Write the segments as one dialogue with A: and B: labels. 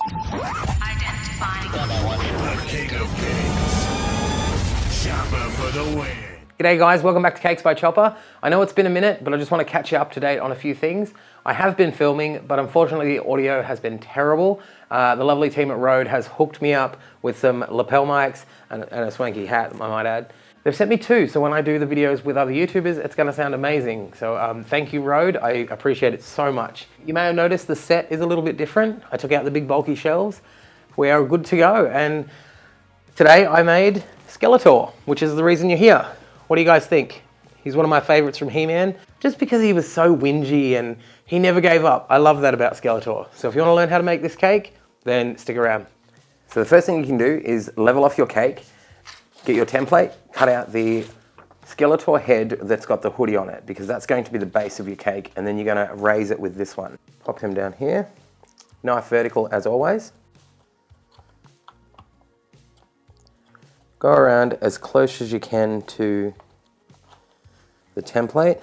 A: Identifying
B: The king of cakes. Chopper for the win.
C: G'day guys, welcome back to Cakes by Chopper. I know it's been a minute, but I just want to catch you up to date on a few things. I have been filming, but unfortunately the audio has been terrible. The lovely team at Rode has hooked me up with some lapel mics and a swanky hat, I might add. They've sent me two, so when I do the videos with other YouTubers, it's going to sound amazing. So thank you, Rode. I appreciate it so much. You may have noticed the set is a little bit different. I took out the big bulky shelves. We are good to go, and today I made Skeletor, which is the reason you're here. What do you guys think? He's one of my favorites from He-Man, just because he was so whingy and he never gave up. I love that about Skeletor. So if you want to learn how to make this cake, then stick around. So the first thing you can do is level off your cake, get your template, cut out the Skeletor head that's got the hoodie on it, because that's going to be the base of your cake, and then you're going to raise it with this one. Pop him down here, knife vertical as always. Go around as close as you can to the template.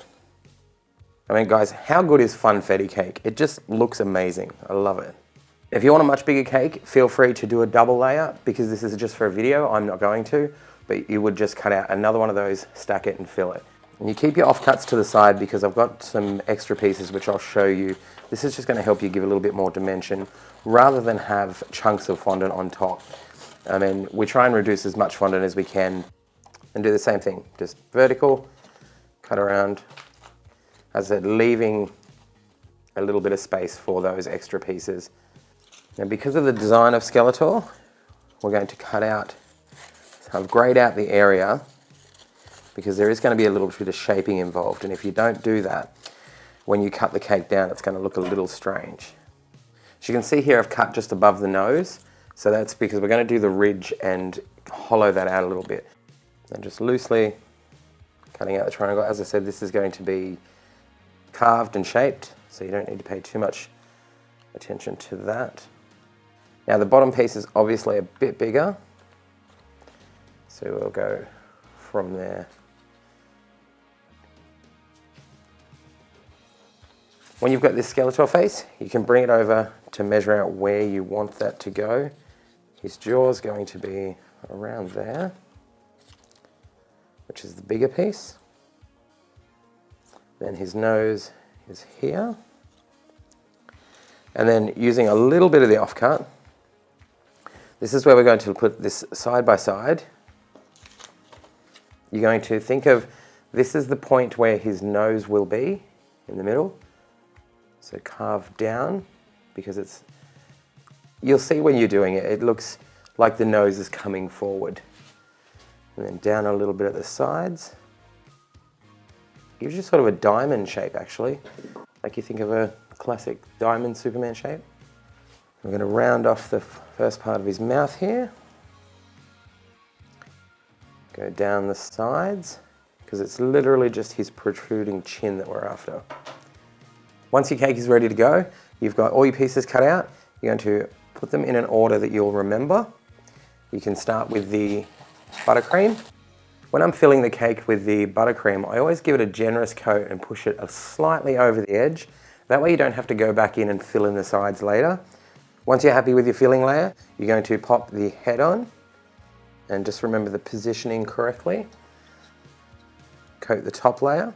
C: I mean, guys, how good is funfetti cake? It just looks amazing. I love it. If you want a much bigger cake, feel free to do a double layer, because this is just for a video. I'm not going to, but you would just cut out another one of those, stack it and fill it. And you keep your offcuts to the side, because I've got some extra pieces which I'll show you. This is just going to help you give a little bit more dimension rather than have chunks of fondant on top. I mean, we try and reduce as much fondant as we can and do the same thing. Just vertical, cut around, as I said, leaving a little bit of space for those extra pieces. Now, because of the design of Skeletor, we're going to cut out, so I've grayed out the area, because there is going to be a little bit of shaping involved, and if you don't do that, when you cut the cake down, it's going to look a little strange. As you can see here, I've cut just above the nose. So that's because we're going to do the ridge and hollow that out a little bit. And just loosely cutting out the triangle. As I said, this is going to be carved and shaped, so you don't need to pay too much attention to that. Now the bottom piece is obviously a bit bigger, so we'll go from there. When you've got this Skeletor face, you can bring it over to measure out where you want that to go. His jaw's going to be around there, which is the bigger piece. Then his nose is here. And then using a little bit of the offcut, this is where we're going to put this side by side. You're going to think of, this is the point where his nose will be, in the middle. So carve down, because it's, you'll see when you're doing it, it looks like the nose is coming forward. And then down a little bit at the sides. Gives you sort of a diamond shape, actually. Like you think of a classic diamond Superman shape. I'm going to round off the first part of his mouth here. Go down the sides, because it's literally just his protruding chin that we're after. Once your cake is ready to go, you've got all your pieces cut out. You're going to put them in an order that you'll remember. You can start with the buttercream. When I'm filling the cake with the buttercream, I always give it a generous coat and push it slightly over the edge. That way you don't have to go back in and fill in the sides later. Once you're happy with your filling layer, you're going to pop the head on, and just remember the positioning correctly. Coat the top layer.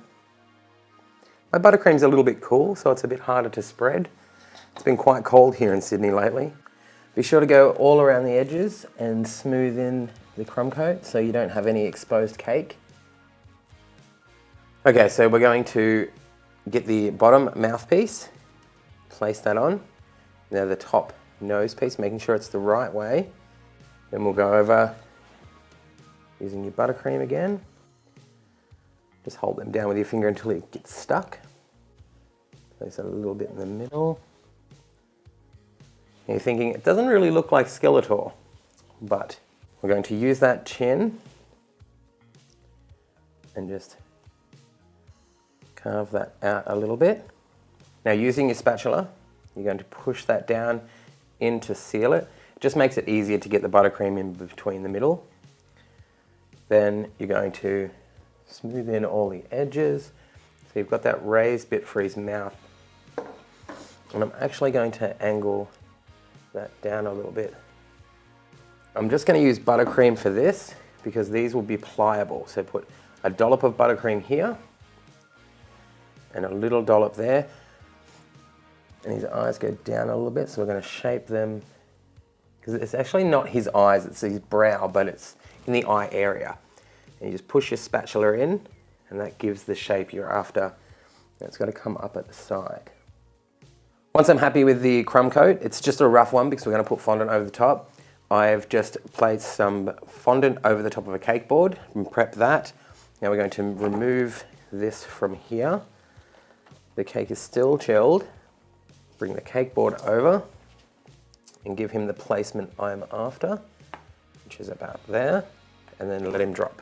C: My buttercream's a little bit cool, so it's a bit harder to spread. It's been quite cold here in Sydney lately. Be sure to go all around the edges and smooth in the crumb coat so you don't have any exposed cake. Okay, so we're going to get the bottom mouthpiece, place that on. Now the top nose piece, making sure it's the right way. Then we'll go over using your buttercream again. Just hold them down with your finger until it gets stuck. Place it a little bit in the middle. And you're thinking, it doesn't really look like Skeletor, but we're going to use that chin and just carve that out a little bit. Now using your spatula, you're going to push that down in to seal it. It just makes it easier to get the buttercream in between the middle. Then you're going to smooth in all the edges. So you've got that raised bit for his mouth. And I'm actually going to angle that down a little bit. I'm just going to use buttercream for this because these will be pliable. So put a dollop of buttercream here and a little dollop there. And his eyes go down a little bit, so we're going to shape them, because it's actually not his eyes, it's his brow, but it's in the eye area. And you just push your spatula in, and that gives the shape you're after. And it's got to come up at the side. Once I'm happy with the crumb coat, it's just a rough one because we're going to put fondant over the top. I've just placed some fondant over the top of a cake board and prep that. Now we're going to remove this from here. The cake is still chilled. Bring the cake board over and give him the placement I'm after, which is about there, and then let him drop.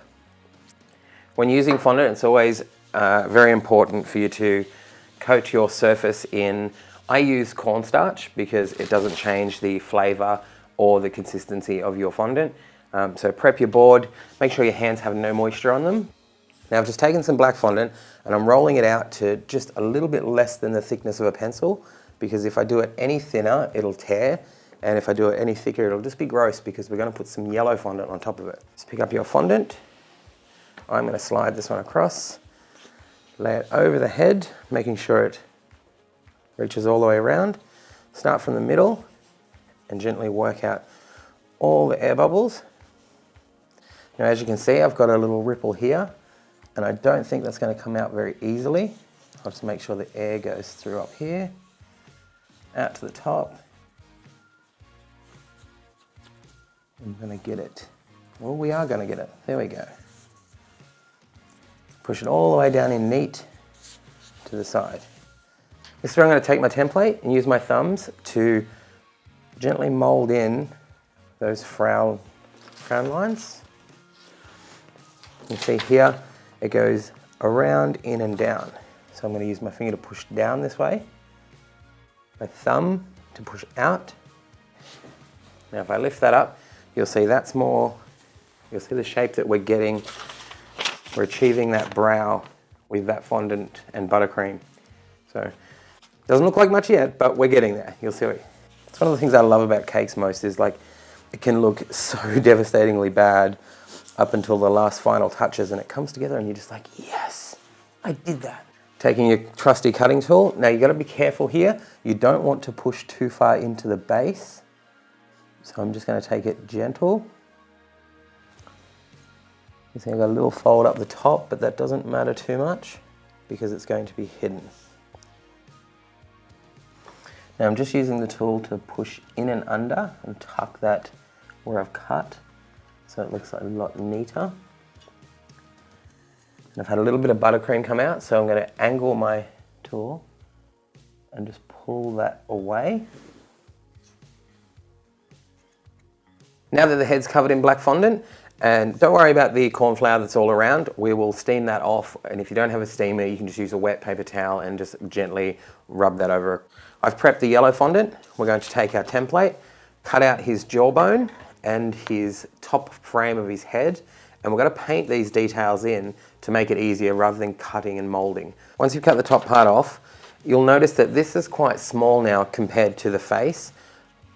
C: When using fondant, it's always very important for you to coat your surface in. I use cornstarch because it doesn't change the flavor or the consistency of your fondant. So prep your board, make sure your hands have no moisture on them. Now I've just taken some black fondant and I'm rolling it out to just a little bit less than the thickness of a pencil, because if I do it any thinner, it'll tear, and if I do it any thicker, it'll just be gross because we're going to put some yellow fondant on top of it. Just pick up your fondant. I'm going to slide this one across, lay it over the head, making sure it reaches all the way around. Start from the middle and gently work out all the air bubbles. Now, as you can see, I've got a little ripple here, and I don't think that's going to come out very easily. I'll just make sure the air goes through up here, out to the top. I'm going to get it. Well, we are going to get it. There we go. Push it all the way down in neat to the side. This is where I'm going to take my template and use my thumbs to gently mold in those frown lines. You can see here, it goes around, in and down. So I'm going to use my finger to push down this way, my thumb to push out. Now if I lift that up, you'll see that's more, you'll see the shape that we're getting. We're achieving that brow with that fondant and buttercream. So it doesn't look like much yet, but we're getting there. You'll see. It's one of the things I love about cakes most is like it can look so devastatingly bad up until the last final touches, and it comes together and you're just like, yes, I did that. Taking your trusty cutting tool. Now you got to be careful here. You don't want to push too far into the base. So I'm just going to take it gentle. You see I've got a little fold up the top, but that doesn't matter too much because it's going to be hidden. Now I'm just using the tool to push in and under and tuck that where I've cut, so it looks like a lot neater. And I've had a little bit of buttercream come out, so I'm going to angle my tool and just pull that away. Now that the head's covered in black fondant, and don't worry about the corn flour that's all around, we will steam that off, and if you don't have a steamer, you can just use a wet paper towel and just gently rub that over. I've prepped the yellow fondant. We're going to take our template, cut out his jawbone and his top frame of his head, and we're going to paint these details in to make it easier rather than cutting and molding. Once you've cut the top part off, you'll notice that this is quite small now compared to the face.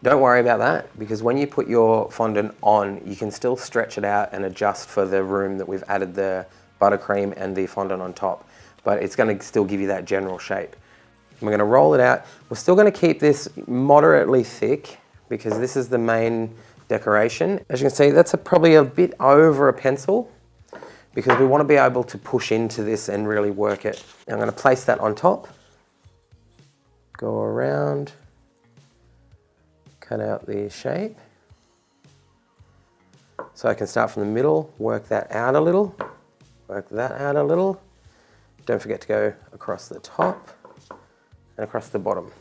C: Don't worry about that, because when you put your fondant on, you can still stretch it out and adjust for the room that we've added the buttercream and the fondant on top, but it's going to still give you that general shape. And we're going to roll it out. We're still going to keep this moderately thick because this is the main decoration. As you can see, that's probably a bit over a pencil because we want to be able to push into this and really work it. Now I'm going to place that on top, go around, cut out the shape. So I can start from the middle, work that out a little, work that out a little. Don't forget to go across the top and across the bottom.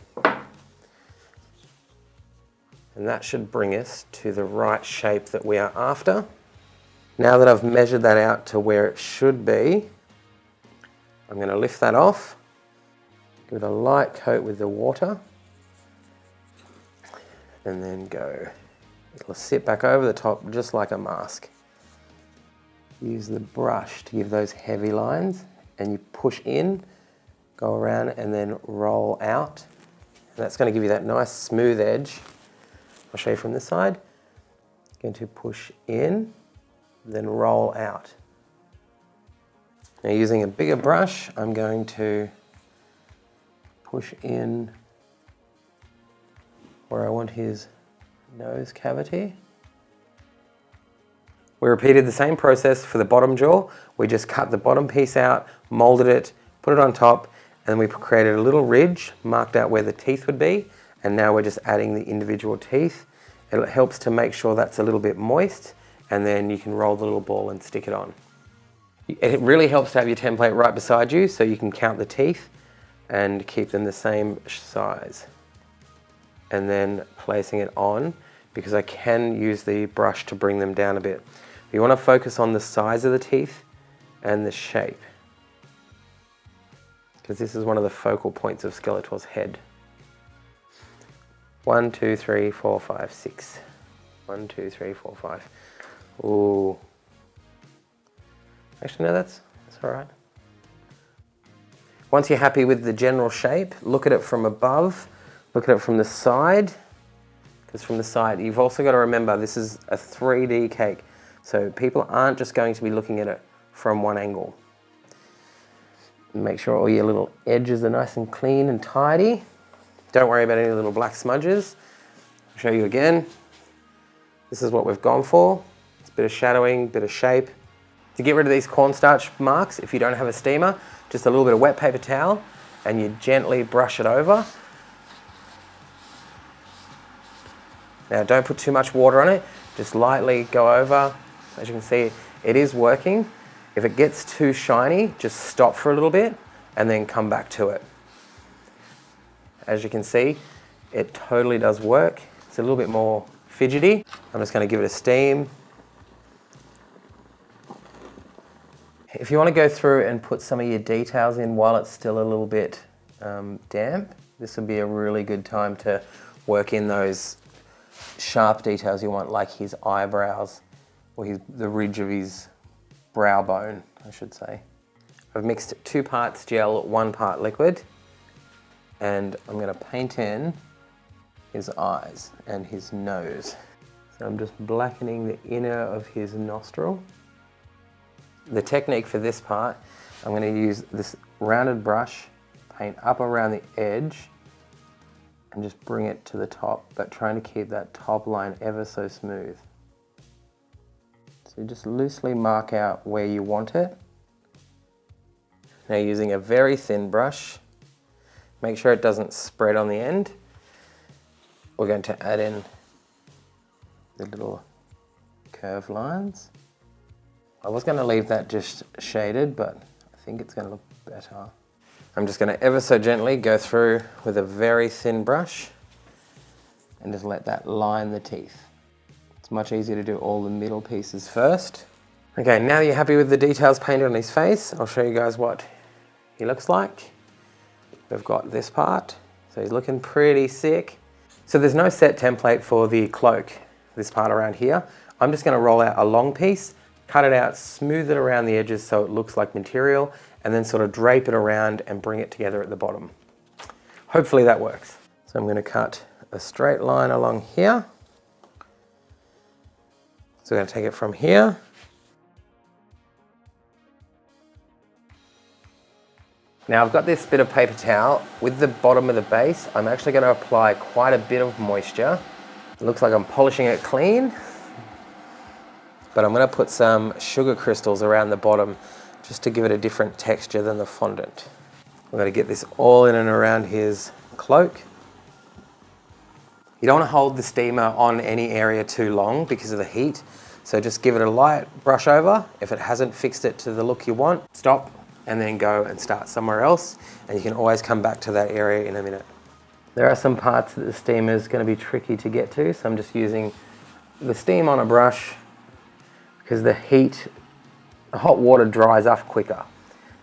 C: And that should bring us to the right shape that we are after. Now that I've measured that out to where it should be, I'm going to lift that off, give it a light coat with the water, and then go. It'll sit back over the top just like a mask. Use the brush to give those heavy lines, and you push in, go around and then roll out. And that's going to give you that nice smooth edge I'll show you from this side. Going to push in, then roll out. Now using a bigger brush, I'm going to push in where I want his nose cavity. We repeated the same process for the bottom jaw. We just cut the bottom piece out, molded it, put it on top, and we created a little ridge, marked out where the teeth would be, and now we're just adding the individual teeth. It helps to make sure that's a little bit moist, and then you can roll the little ball and stick it on. It really helps to have your template right beside you so you can count the teeth and keep them the same size. And then placing it on, because I can use the brush to bring them down a bit. You want to focus on the size of the teeth and the shape, because this is one of the focal points of Skeletor's head. 1, 2, 3, 4, 5, 6. 1, 2, 3, 4, 5. Ooh. Actually, no, that's all right. Once you're happy with the general shape, look at it from above, look at it from the side, because from the side, you've also got to remember this is a 3D cake, so people aren't just going to be looking at it from one angle. Make sure all your little edges are nice and clean and tidy. Don't worry about any little black smudges. I'll show you again. This is what we've gone for. It's a bit of shadowing, bit of shape. To get rid of these cornstarch marks, if you don't have a steamer, just a little bit of wet paper towel and you gently brush it over. Now don't put too much water on it, just lightly go over. As you can see, it is working. If it gets too shiny, just stop for a little bit and then come back to it. As you can see, it totally does work. It's a little bit more fidgety. I'm just going to give it a steam. If you want to go through and put some of your details in while it's still a little bit damp, this would be a really good time to work in those sharp details you want, like his eyebrows or the ridge of his brow bone, I should say. I've mixed 2 parts gel, 1 part liquid, and I'm going to paint in his eyes and his nose. So I'm just blackening the inner of his nostril. The technique for this part, I'm going to use this rounded brush, paint up around the edge, and just bring it to the top, but trying to keep that top line ever so smooth. So just loosely mark out where you want it. Now using a very thin brush, make sure it doesn't spread on the end. We're going to add in the little curved lines. I was going to leave that just shaded, but I think it's going to look better. I'm just going to ever so gently go through with a very thin brush and just let that line the teeth. It's much easier to do all the middle pieces first. Okay, now you're happy with the details painted on his face, I'll show you guys what he looks like. We've got this part, so he's looking pretty sick. So there's no set template for the cloak, this part around here. I'm just going to roll out a long piece, cut it out, smooth it around the edges so it looks like material, and then sort of drape it around and bring it together at the bottom. Hopefully that works. So I'm going to cut a straight line along here. So we're going to take it from here. Now I've got this bit of paper towel. With the bottom of the base, I'm actually going to apply quite a bit of moisture. It looks like I'm polishing it clean, but I'm going to put some sugar crystals around the bottom just to give it a different texture than the fondant. I'm going to get this all in and around his cloak. You don't want to hold the steamer on any area too long because of the heat, so just give it a light brush over. If it hasn't fixed it to the look you want, stop and then go and start somewhere else, and you can always come back to that area in a minute. There are some parts that the steamer is going to be tricky to get to, so I'm just using the steam on a brush because the hot water dries off quicker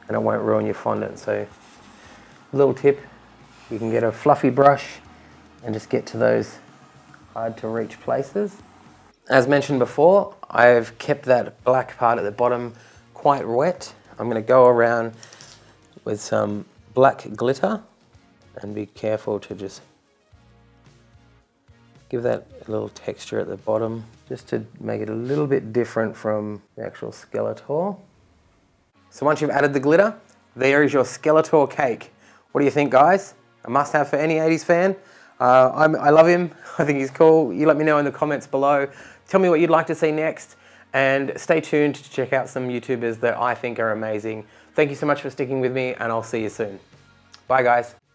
C: and it won't ruin your fondant. So little tip, you can get a fluffy brush and just get to those hard to reach places. As mentioned before, I've kept that black part at the bottom quite wet. I'm going to go around with some black glitter and be careful to just Give that a little texture at the bottom, just to make it a little bit different from the actual Skeletor. So once you've added the glitter, there is your Skeletor cake. What do you think, guys? A must-have for any 80s fan. I love him. I think he's cool. You let me know in the comments below. Tell me what you'd like to see next, and stay tuned to check out some YouTubers that I think are amazing. Thank you so much for sticking with me, and I'll see you soon. Bye, guys.